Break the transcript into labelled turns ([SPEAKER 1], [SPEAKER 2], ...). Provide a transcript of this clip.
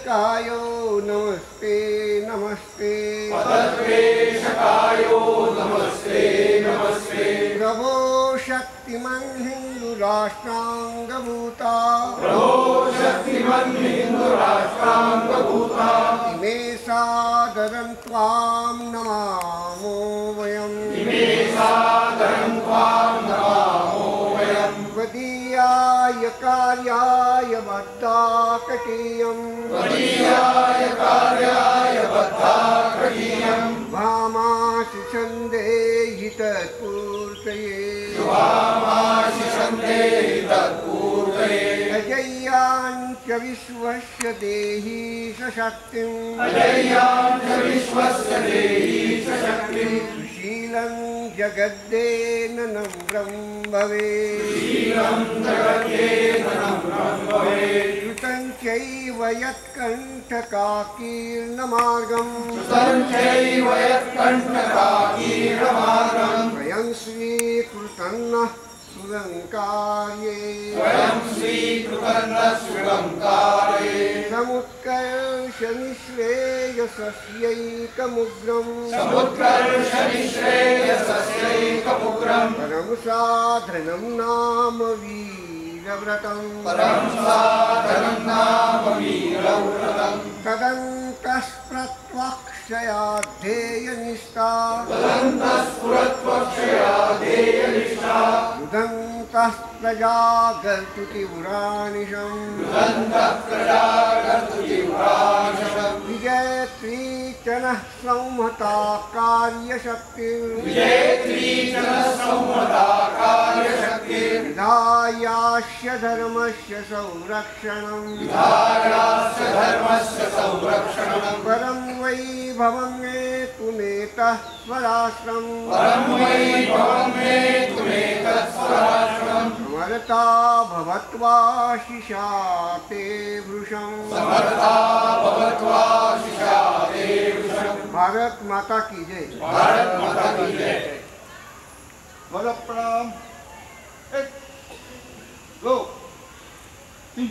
[SPEAKER 1] पदद्वेषकायो नमस्ते नमस्ते
[SPEAKER 2] पदद्वेषकायो नमस्ते नमस्ते
[SPEAKER 1] प्रभो शक्तिमन् हिन्दुराष्ट्राङ्गभूता
[SPEAKER 2] प्रभो शक्तिमन् हिन्दुराष्ट्राङ्गभूता
[SPEAKER 1] इमे सादरं त्वां नमामो वयम्
[SPEAKER 2] इमे सादरं त्वां नमामो वयम्
[SPEAKER 1] त्वदीयाय कार्याय बद्धाकटीयम्
[SPEAKER 2] त्वदीयाय कार्याय बद्धाकटीयम्
[SPEAKER 1] वामासि सन्देहि तत्पूर्तये
[SPEAKER 2] वामाशिषन्ते तत्पूर्तये
[SPEAKER 1] अजय्याञ्च विश्वस्य देहि सशक्तिम्
[SPEAKER 2] अजय्यां च विश्वस्य देहि च शक्तिम्
[SPEAKER 1] सुशीलं जगद्देन नम्रं भवेत्
[SPEAKER 2] शीलं जगत्तेन नम्रं भवेत्
[SPEAKER 1] श्रुतं चैव यत्कण्ठकाकीर्णमार्गम्
[SPEAKER 2] सुतञ्चैव यत्कण्टकाकीर्णमार्गम्
[SPEAKER 1] स्वयं स्वीकृतं नः सुरङ्कार्ये
[SPEAKER 2] स्वयं स्वीकृतन्न शुभङ्कारे
[SPEAKER 1] समुत्कर्षनिःश्रेयसस्यैकमुग्रम्
[SPEAKER 2] समुत्कर्षनिःश्रेयसस्यैकमुग्रम्
[SPEAKER 1] परं साधनं नाम वीरव्रतम्
[SPEAKER 2] परं साधनं नाम वीरव्रतम्
[SPEAKER 1] तदन्तःप्रत्वक्षयाध्येयनिष्ठा
[SPEAKER 2] तदन्तःस्फुरत्वक्षया ध्येयनिष्ठा
[SPEAKER 1] रुदन्तः प्रजागर्तुतिपुराणिशम्
[SPEAKER 2] रुदन्तः प्रजागर्तुतिपुराणिशम्
[SPEAKER 1] विजयत्री च नः संहता कार्यशक्तिर्
[SPEAKER 2] विजयत्री च नः संहता कार्यशक्तिर्
[SPEAKER 1] विधायास्य धर्मस्य संरक्षणम्
[SPEAKER 2] विधायास्य धर्मस्य संरक्षणम्
[SPEAKER 1] परं वैभवं हेतुमेतः स्वराष्ट्रम्
[SPEAKER 2] परं वैभवं हेतुमेतत् स्वराष्ट्रम्
[SPEAKER 1] समर्था भवत्वाशिषा ते भृशम्
[SPEAKER 2] समर्था भवत्वाशिषा ते वृषम्
[SPEAKER 1] भारत माता की जय।
[SPEAKER 2] भारत माता की जय।
[SPEAKER 1] बोलो प्रणाम। 1 2 3